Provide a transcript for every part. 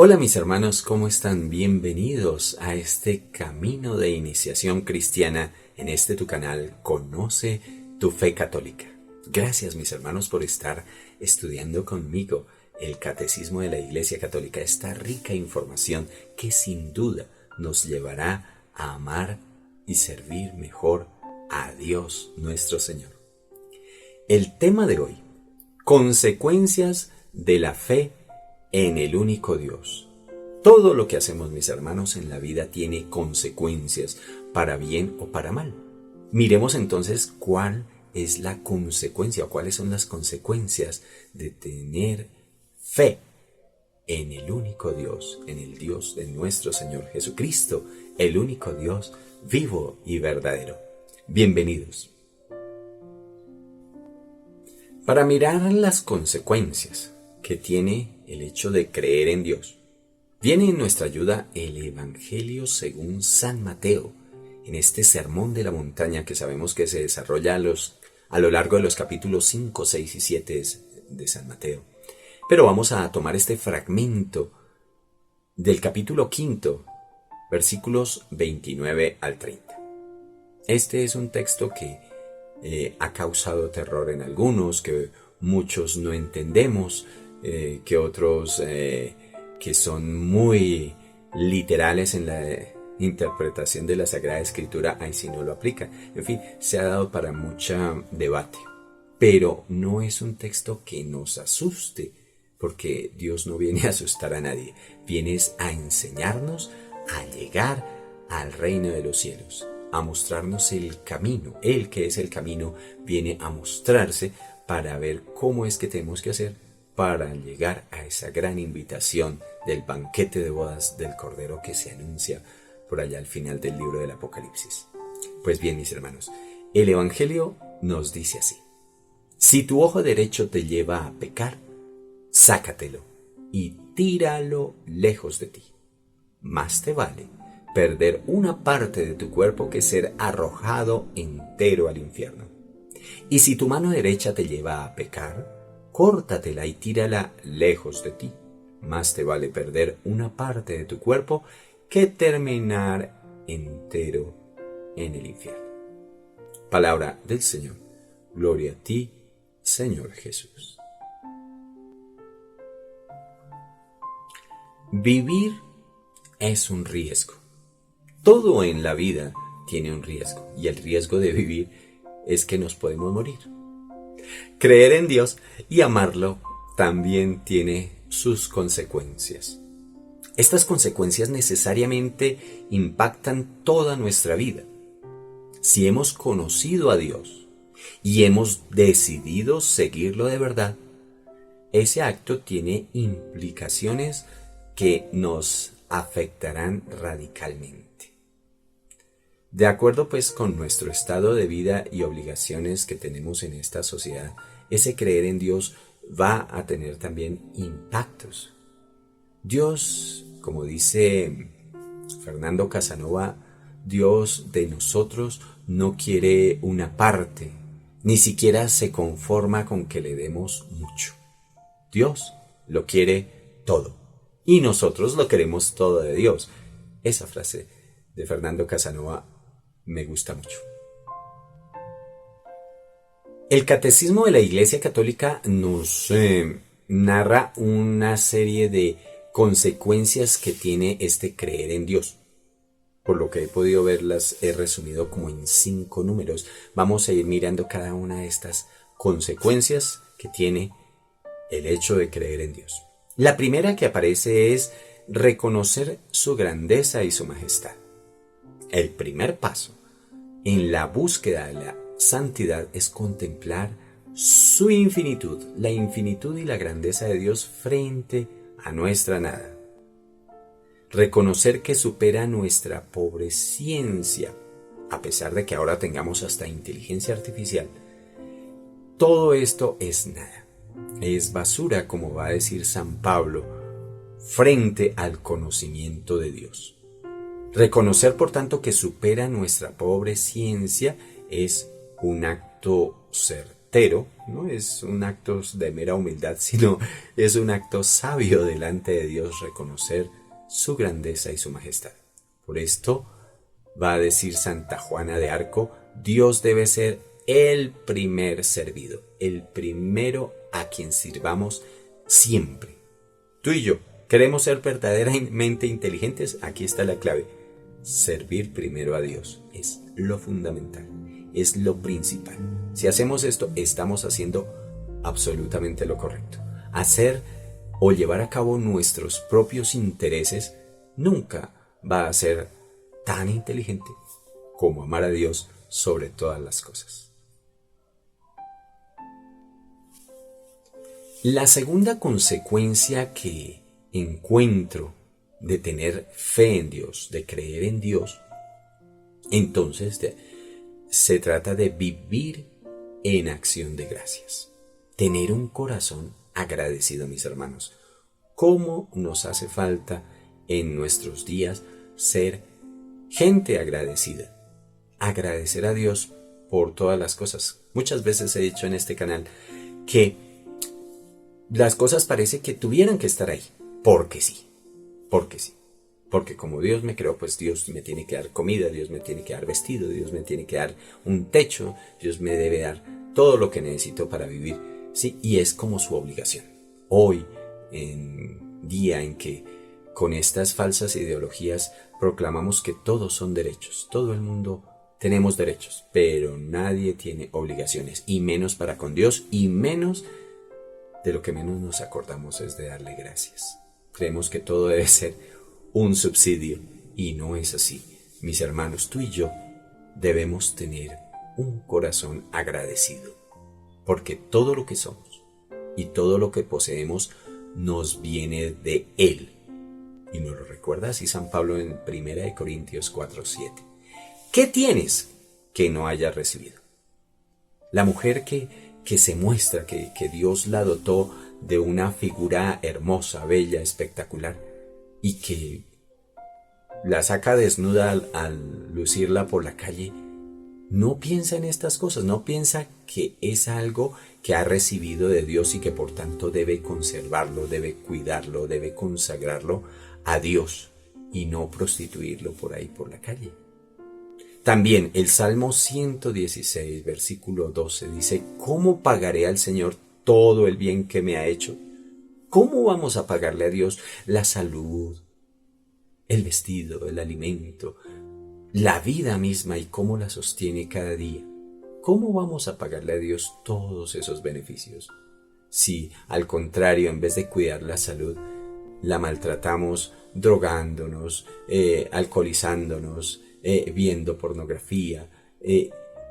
Hola mis hermanos, ¿cómo están? Bienvenidos a este camino de iniciación cristiana en este tu canal Conoce tu Fe Católica. Gracias mis hermanos por estar estudiando conmigo el Catecismo de la Iglesia Católica, esta rica información que sin duda nos llevará a amar y servir mejor a Dios nuestro Señor. El tema de hoy, consecuencias de la fe en el único Dios. Todo lo que hacemos, mis hermanos, en la vida tiene consecuencias, para bien o para mal. Miremos entonces cuál es la consecuencia o cuáles son las consecuencias de tener fe en el único Dios, en el Dios de nuestro Señor Jesucristo, el único Dios vivo y verdadero. Bienvenidos. Para mirar las consecuencias que tiene el hecho de creer en Dios, viene en nuestra ayuda el Evangelio según San Mateo, en este sermón de la montaña que sabemos que se desarrolla a lo largo de los capítulos 5, 6 y 7 de San Mateo. Pero vamos a tomar este fragmento del capítulo 5, versículos 29 al 30. Este es un texto que ha causado terror en algunos, que muchos no entendemos, que otros que son muy literales en la interpretación de la Sagrada Escritura, ahí sí no lo aplica. En fin, se ha dado para mucho debate. Pero no es un texto que nos asuste, porque Dios no viene a asustar a nadie, viene a enseñarnos a llegar al reino de los cielos, a mostrarnos el camino. Él que es el camino viene a mostrarse para ver cómo es que tenemos que hacer para llegar a esa gran invitación del banquete de bodas del Cordero que se anuncia por allá al final del libro del Apocalipsis. Pues bien, mis hermanos, el Evangelio nos dice así: si tu ojo derecho te lleva a pecar, sácatelo y tíralo lejos de ti. Más te vale perder una parte de tu cuerpo que ser arrojado entero al infierno. Y si tu mano derecha te lleva a pecar, córtatela y tírala lejos de ti. Más te vale perder una parte de tu cuerpo que terminar entero en el infierno. Palabra del Señor. Gloria a ti, Señor Jesús. Vivir es un riesgo. Todo en la vida tiene un riesgo, y el riesgo de vivir es que nos podemos morir. Creer en Dios y amarlo también tiene sus consecuencias. Estas consecuencias necesariamente impactan toda nuestra vida. Si hemos conocido a Dios y hemos decidido seguirlo de verdad, ese acto tiene implicaciones que nos afectarán radicalmente. De acuerdo pues con nuestro estado de vida y obligaciones que tenemos en esta sociedad, ese creer en Dios va a tener también impactos. Dios, como dice Fernando Casanova, Dios de nosotros no quiere una parte, ni siquiera se conforma con que le demos mucho. Dios lo quiere todo y nosotros lo queremos todo de Dios. Esa frase de Fernando Casanova me gusta mucho. El Catecismo de la Iglesia Católica nos narra una serie de consecuencias que tiene este creer en Dios. Por lo que he podido ver, las he resumido como en 5 números. Vamos a ir mirando cada una de estas consecuencias que tiene el hecho de creer en Dios. La primera que aparece es reconocer su grandeza y su majestad. El primer paso en la búsqueda de la santidad es contemplar su infinitud, la infinitud y la grandeza de Dios frente a nuestra nada. Reconocer que supera nuestra pobre ciencia, a pesar de que ahora tengamos hasta inteligencia artificial. Todo esto es nada, es basura, como va a decir San Pablo, frente al conocimiento de Dios. Reconocer, por tanto, que supera nuestra pobre ciencia es un acto certero. certero, no es un acto de mera humildad, sino es un acto sabio delante de Dios reconocer su grandeza y su majestad. Por esto va a decir Santa Juana de Arco, Dios debe ser el primer servido, el primero a quien sirvamos siempre. Tú y yo queremos ser verdaderamente inteligentes, aquí está la clave. Servir primero a Dios es lo fundamental, es lo principal. Si hacemos esto, estamos haciendo absolutamente lo correcto. Hacer o llevar a cabo nuestros propios intereses nunca va a ser tan inteligente como amar a Dios sobre todas las cosas. La segunda consecuencia que encuentro de tener fe en Dios, de creer en Dios, entonces se trata de vivir en acción de gracias. Tener un corazón agradecido, mis hermanos. ¿Cómo nos hace falta en nuestros días ser gente agradecida? Agradecer a Dios por todas las cosas. Muchas veces he dicho en este canal que las cosas parece que tuvieran que estar ahí, porque sí. Porque como Dios me creó, pues Dios me tiene que dar comida, Dios me tiene que dar vestido, Dios me tiene que dar un techo, Dios me debe dar todo lo que necesito para vivir, ¿sí? Y es como su obligación. Hoy, en día en que con estas falsas ideologías proclamamos que todos son derechos, todo el mundo tenemos derechos, pero nadie tiene obligaciones, y menos para con Dios, y menos de lo que menos nos acordamos es de darle gracias. Creemos que todo debe ser un subsidio y no es así. Mis hermanos, tú y yo debemos tener un corazón agradecido, porque todo lo que somos y todo lo que poseemos nos viene de Él. Y nos lo recuerda así San Pablo en 1 Corintios 4:7. ¿Qué tienes que no hayas recibido? La mujer que se muestra, que Dios la dotó de una figura hermosa, bella, espectacular, y que la saca desnuda al lucirla por la calle, no piensa en estas cosas, no piensa que es algo que ha recibido de Dios y que por tanto debe conservarlo, debe cuidarlo, debe consagrarlo a Dios y no prostituirlo por ahí por la calle. También el Salmo 116, versículo 12 dice, ¿cómo pagaré al Señor todo el bien que me ha hecho? ¿Cómo vamos a pagarle a Dios la salud, el vestido, el alimento, la vida misma y cómo la sostiene cada día? ¿Cómo vamos a pagarle a Dios todos esos beneficios? Si, al contrario, en vez de cuidar la salud, la maltratamos drogándonos, alcoholizándonos, viendo pornografía,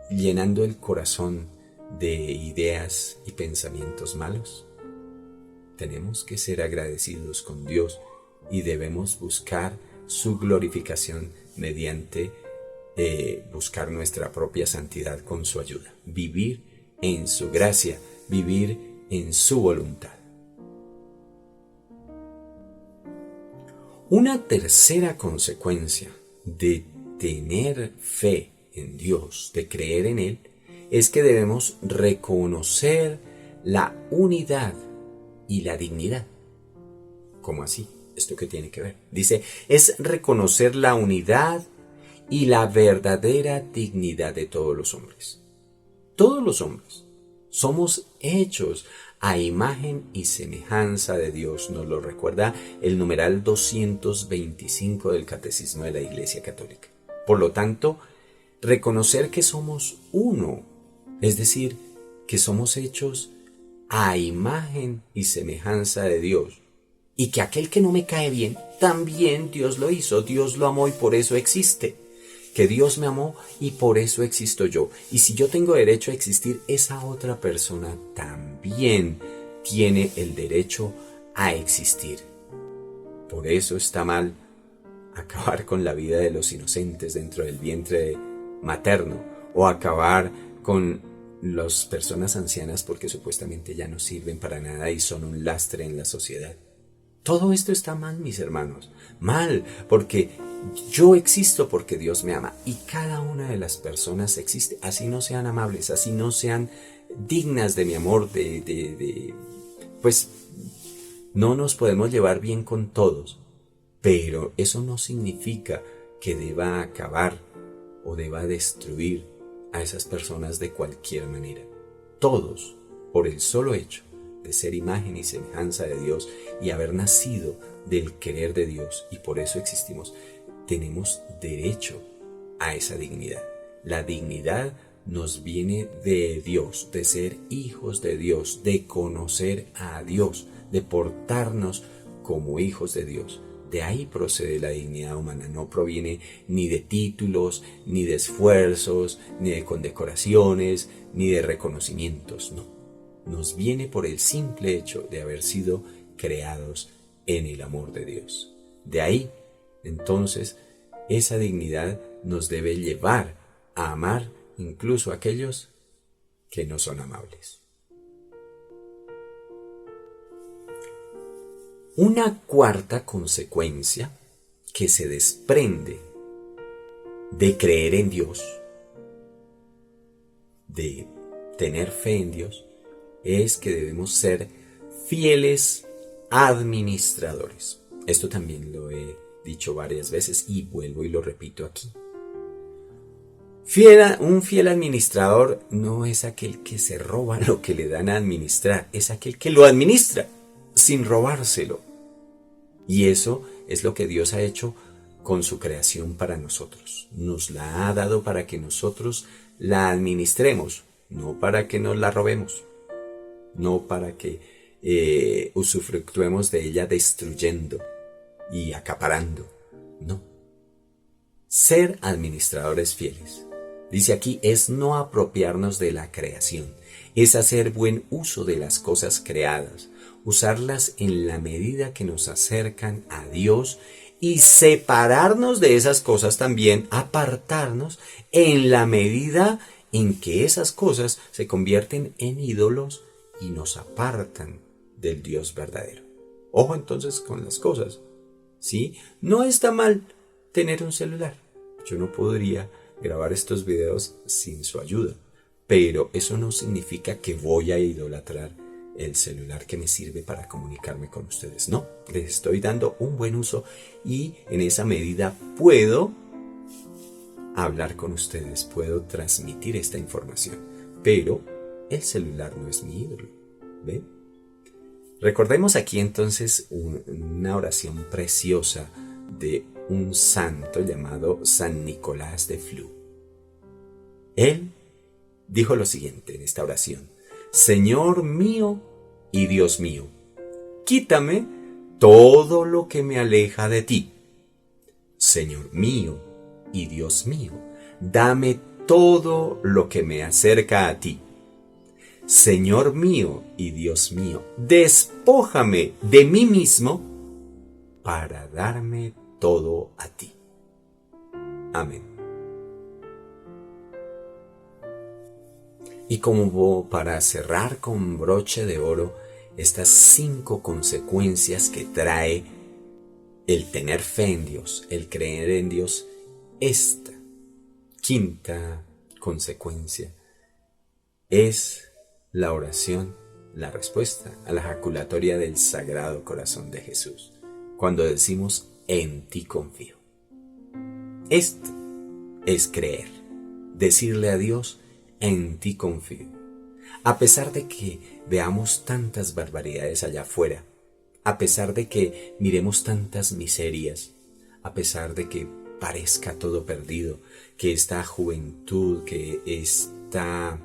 llenando el corazón de ideas y pensamientos malos. Tenemos que ser agradecidos con Dios y debemos buscar su glorificación mediante buscar nuestra propia santidad con su ayuda, vivir en su gracia, vivir en su voluntad. Una tercera consecuencia de tener fe en Dios, de creer en Él, es que debemos reconocer la unidad y la dignidad. ¿Cómo así? ¿Esto qué tiene que ver? Dice, es reconocer la unidad y la verdadera dignidad de todos los hombres. Todos los hombres somos hechos a imagen y semejanza de Dios, nos lo recuerda el numeral 225 del Catecismo de la Iglesia Católica. Por lo tanto, reconocer que somos uno, es decir, que somos hechos a imagen y semejanza de Dios, y que aquel que no me cae bien, también Dios lo hizo, Dios lo amó y por eso existe. Que Dios me amó y por eso existo yo. Y si yo tengo derecho a existir, esa otra persona también tiene el derecho a existir. Por eso está mal acabar con la vida de los inocentes dentro del vientre materno o acabar con las personas ancianas porque supuestamente ya no sirven para nada y son un lastre en la sociedad. Todo esto está mal, mis hermanos. Mal, porque yo existo porque Dios me ama y cada una de las personas existe. Así no sean amables, así no sean dignas de mi amor, pues no nos podemos llevar bien con todos, pero eso no significa que deba acabar o deba destruir a esas personas de cualquier manera. Todos, por el solo hecho de ser imagen y semejanza de Dios y haber nacido del querer de Dios, y por eso existimos, tenemos derecho a esa dignidad. La dignidad nos viene de Dios, de ser hijos de Dios, de conocer a Dios, de portarnos como hijos de Dios. De ahí procede la dignidad humana, no proviene ni de títulos, ni de esfuerzos, ni de condecoraciones, ni de reconocimientos, no. Nos viene por el simple hecho de haber sido creados en el amor de Dios. De ahí, entonces, esa dignidad nos debe llevar a amar incluso a aquellos que no son amables. Una cuarta consecuencia que se desprende de creer en Dios, de tener fe en Dios, es que debemos ser fieles administradores. Esto también lo he dicho varias veces y vuelvo y lo repito aquí. Un fiel administrador no es aquel que se roba lo que le dan a administrar, es aquel que lo administra sin robárselo. Y eso es lo que Dios ha hecho con su creación para nosotros. Nos la ha dado para que nosotros la administremos, no para que nos la robemos, no para que usufructuemos de ella destruyendo y acaparando. No. Ser administradores fieles, dice aquí, es no apropiarnos de la creación, es hacer buen uso de las cosas creadas, usarlas en la medida que nos acercan a Dios y separarnos de esas cosas también, apartarnos en la medida en que esas cosas se convierten en ídolos y nos apartan del Dios verdadero. Ojo entonces con las cosas, ¿sí? No está mal tener un celular. Yo no podría grabar estos videos sin su ayuda, pero eso no significa que voy a idolatrar el celular que me sirve para comunicarme con ustedes. No, les estoy dando un buen uso y en esa medida puedo hablar con ustedes, puedo transmitir esta información, pero el celular no es mi ídolo. ¿Ve? Recordemos aquí entonces una oración preciosa de un santo llamado San Nicolás de Flux. Él dijo lo siguiente en esta oración: Señor mío y Dios mío, quítame todo lo que me aleja de ti. Señor mío y Dios mío, dame todo lo que me acerca a ti. Señor mío y Dios mío, despójame de mí mismo para darme todo a ti. Amén. Y como para cerrar con broche de oro estas 5 consecuencias que trae el tener fe en Dios, el creer en Dios, esta quinta consecuencia es la oración, la respuesta a la jaculatoria del Sagrado Corazón de Jesús, cuando decimos en ti confío. Esto es creer, decirle a Dios en ti confío. A pesar de que veamos tantas barbaridades allá afuera, a pesar de que miremos tantas miserias, a pesar de que parezca todo perdido, que esta juventud, que esta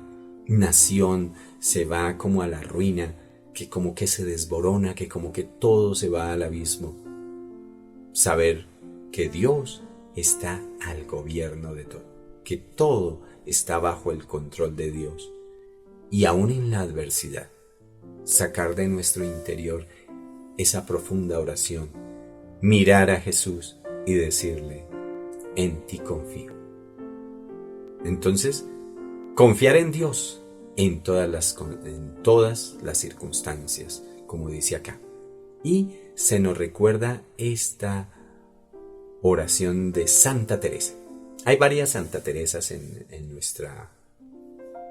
nación se va como a la ruina, que como que se desborona, que como que todo se va al abismo, saber que Dios está al gobierno de todo, que todo está bajo el control de Dios, y aún en la adversidad, sacar de nuestro interior esa profunda oración, mirar a Jesús y decirle, en ti confío. Entonces, confiar en Dios en todas las circunstancias, como dice acá. Y se nos recuerda esta oración de Santa Teresa. Hay varias Santa Teresas en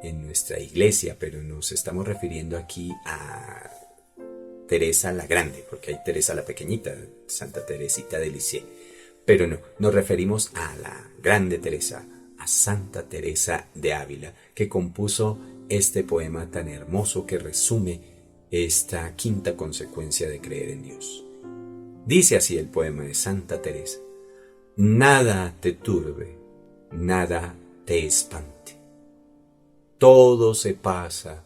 en nuestra iglesia, pero nos estamos refiriendo aquí a Teresa la Grande, porque hay Teresa la Pequeñita, Santa Teresita de Lisieux. Pero no, nos referimos a la Grande Teresa, a Santa Teresa de Ávila, que compuso este poema tan hermoso que resume esta quinta consecuencia de creer en Dios. Dice así el poema de Santa Teresa: nada te turbe, nada te espante. Todo se pasa,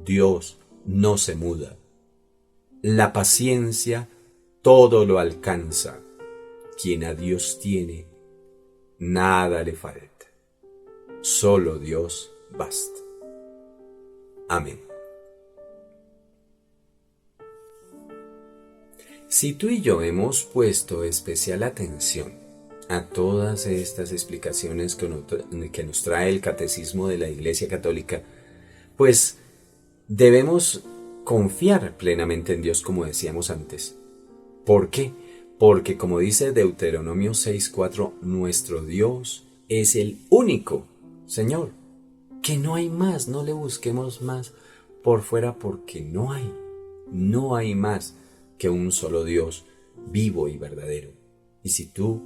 Dios no se muda. La paciencia todo lo alcanza. Quien a Dios tiene, nada le falta. Solo Dios basta. Amén. Si tú y yo hemos puesto especial atención a todas estas explicaciones que nos trae el Catecismo de la Iglesia Católica, pues debemos confiar plenamente en Dios, como decíamos antes. ¿Por qué? Porque, como dice Deuteronomio 6:4, nuestro Dios es el único Señor, que no hay más, no le busquemos más por fuera, porque no hay más que un solo Dios vivo y verdadero. Y si tú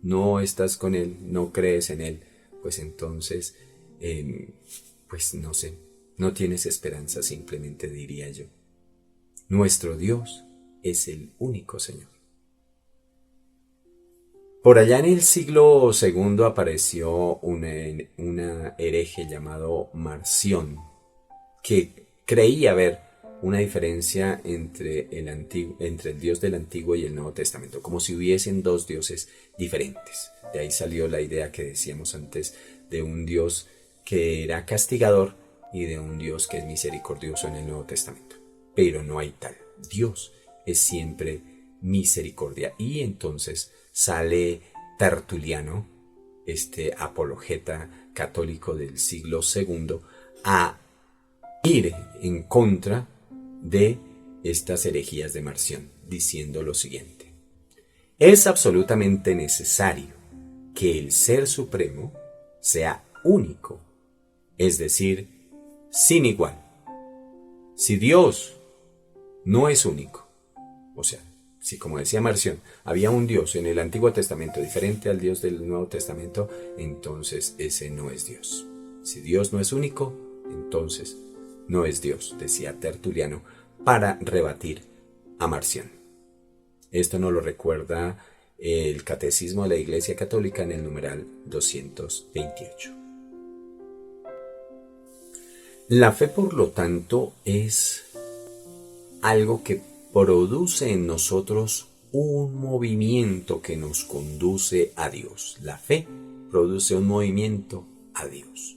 no estás con Él, no crees en Él, pues entonces, pues no sé, no tienes esperanza, simplemente diría yo. Nuestro Dios es el único Señor. Por allá en el siglo II apareció una hereje llamado Marción, que creía ver una diferencia entre el Dios del Antiguo y el Nuevo Testamento, como si hubiesen dos dioses diferentes. De ahí salió la idea que decíamos antes de un Dios que era castigador y de un Dios que es misericordioso en el Nuevo Testamento. Pero no hay tal. Dios es siempre misericordia. Y entonces sale Tertuliano, este apologeta católico del siglo II, a ir en contra de estas herejías de Marción, diciendo lo siguiente: es absolutamente necesario que el Ser Supremo sea único, es decir, sin igual. Si Dios no es único, o sea, si, como decía Marción, había un Dios en el Antiguo Testamento diferente al Dios del Nuevo Testamento, entonces ese no es Dios. Si Dios no es único, entonces no es Dios, decía Tertuliano, para rebatir a Marción. Esto nos lo recuerda el Catecismo de la Iglesia Católica en el numeral 228. La fe, por lo tanto, es algo que produce en nosotros un movimiento que nos conduce a Dios. La fe produce un movimiento a Dios.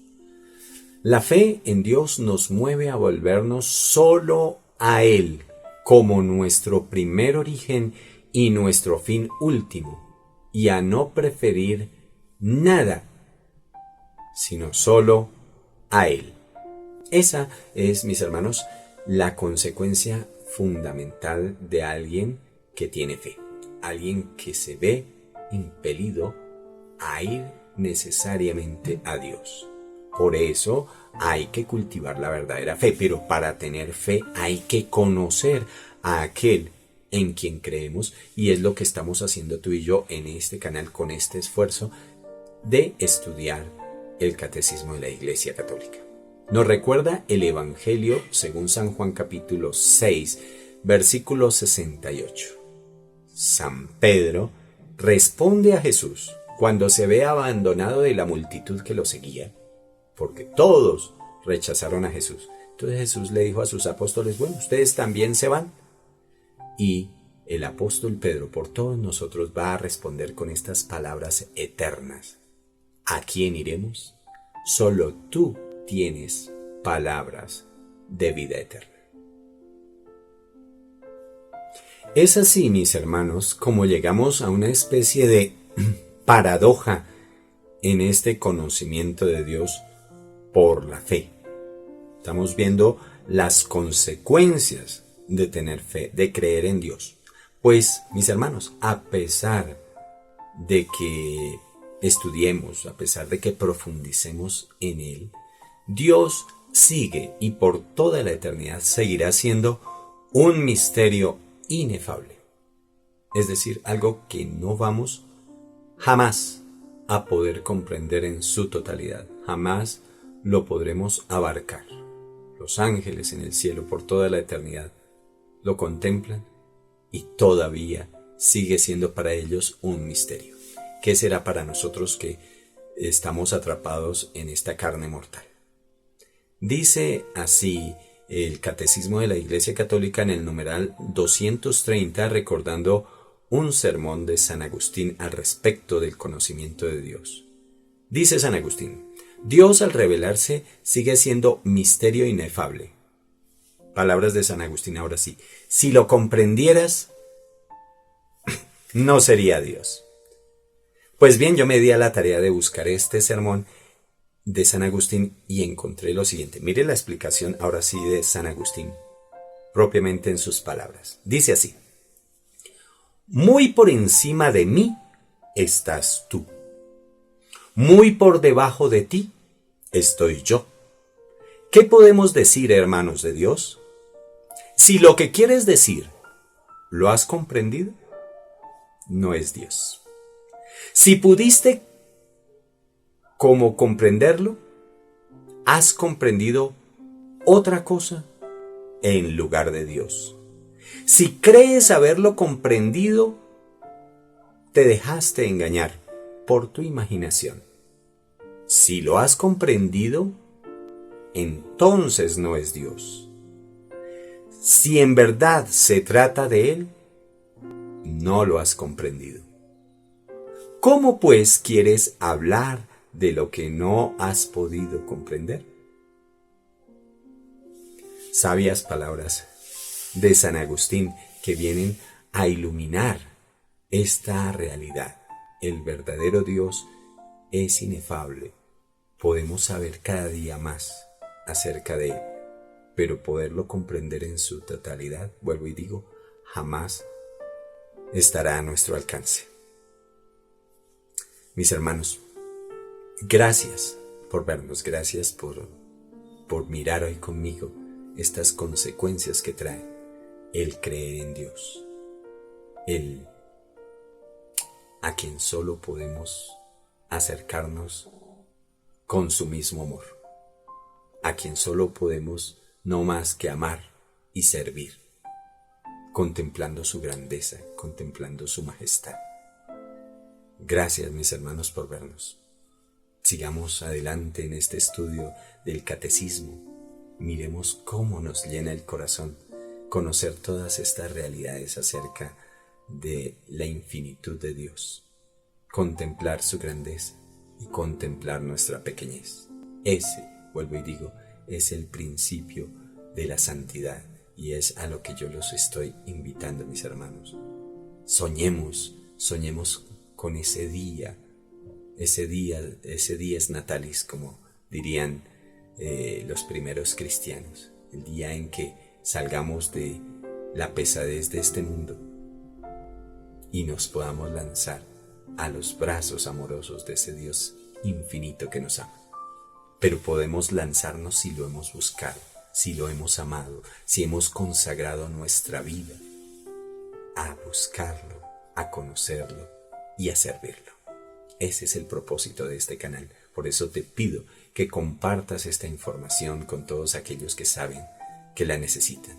La fe en Dios nos mueve a volvernos solo a Él como nuestro primer origen y nuestro fin último, y a no preferir nada, sino solo a Él. Esa es, mis hermanos, la consecuencia fundamental de alguien que tiene fe, alguien que se ve impelido a ir necesariamente a Dios. Por eso hay que cultivar la verdadera fe, pero para tener fe hay que conocer a aquel en quien creemos, y es lo que estamos haciendo tú y yo en este canal con este esfuerzo de estudiar el Catecismo de la Iglesia Católica. Nos recuerda el Evangelio según San Juan capítulo 6, versículo 68. San Pedro responde a Jesús cuando se ve abandonado de la multitud que lo seguía, porque todos rechazaron a Jesús. Entonces Jesús le dijo a sus apóstoles: bueno, ustedes también se van. Y el apóstol Pedro, por todos nosotros, va a responder con estas palabras eternas: ¿a quién iremos? Solo tú tienes palabras de vida eterna. Es así, mis hermanos, como llegamos a una especie de paradoja en este conocimiento de Dios por la fe. Estamos viendo las consecuencias de tener fe, de creer en Dios. Pues, mis hermanos, a pesar de que estudiemos, a pesar de que profundicemos en Él, Dios sigue y por toda la eternidad seguirá siendo un misterio inefable. Es decir, algo que no vamos jamás a poder comprender en su totalidad. Jamás lo podremos abarcar. Los ángeles en el cielo por toda la eternidad lo contemplan y todavía sigue siendo para ellos un misterio. ¿Qué será para nosotros que estamos atrapados en esta carne mortal? Dice así el Catecismo de la Iglesia Católica en el numeral 230, recordando un sermón de San Agustín al respecto del conocimiento de Dios. Dice San Agustín: Dios al revelarse sigue siendo misterio inefable. Palabras de San Agustín ahora sí. Si lo comprendieras, no sería Dios. Pues bien, yo me di a la tarea de buscar este sermón de San Agustín y encontré lo siguiente. Mire la explicación ahora sí de San Agustín, propiamente en sus palabras. Dice así: muy por encima de mí estás tú. Muy por debajo de ti estoy yo. ¿Qué podemos decir, hermanos de Dios? Si lo que quieres decir lo has comprendido, no es Dios. Si pudiste como comprenderlo, has comprendido otra cosa en lugar de Dios. Si crees haberlo comprendido, te dejaste engañar por tu imaginación. Si lo has comprendido, entonces no es Dios. Si en verdad se trata de Él, no lo has comprendido. ¿Cómo pues quieres hablar de lo que no has podido comprender? Sabias palabras de San Agustín que vienen a iluminar esta realidad. El verdadero Dios es inefable. Podemos saber cada día más acerca de Él, pero poderlo comprender en su totalidad, vuelvo y digo, jamás estará a nuestro alcance. Mis hermanos, gracias por vernos, gracias por mirar hoy conmigo estas consecuencias que trae el creer en Dios, el a quien solo podemos acercarnos con su mismo amor, a quien solo podemos no más que amar y servir, contemplando su grandeza, contemplando su majestad. Gracias, mis hermanos, por vernos. Sigamos adelante en este estudio del catecismo. Miremos cómo nos llena el corazón conocer todas estas realidades acerca de la infinitud de Dios, contemplar su grandeza y contemplar nuestra pequeñez. Ese, vuelvo y digo, es el principio de la santidad y es a lo que yo los estoy invitando, mis hermanos. Soñemos con ese dies natalis, como dirían los primeros cristianos, el día en que salgamos de la pesadez de este mundo y nos podamos lanzar a los brazos amorosos de ese Dios infinito que nos ama. Pero podemos lanzarnos si lo hemos buscado, si lo hemos amado, si hemos consagrado nuestra vida a buscarlo, a conocerlo y a servirlo. Ese es el propósito de este canal. Por eso te pido que compartas esta información con todos aquellos que saben que la necesitan.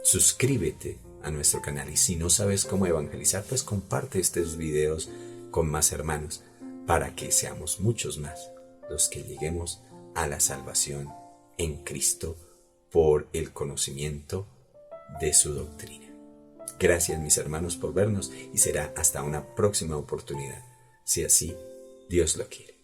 Suscríbete a nuestro canal y si no sabes cómo evangelizar, pues comparte estos videos con más hermanos para que seamos muchos más los que lleguemos a la salvación en Cristo por el conocimiento de su doctrina. Gracias, mis hermanos, por vernos y será hasta una próxima oportunidad, si así Dios lo quiere.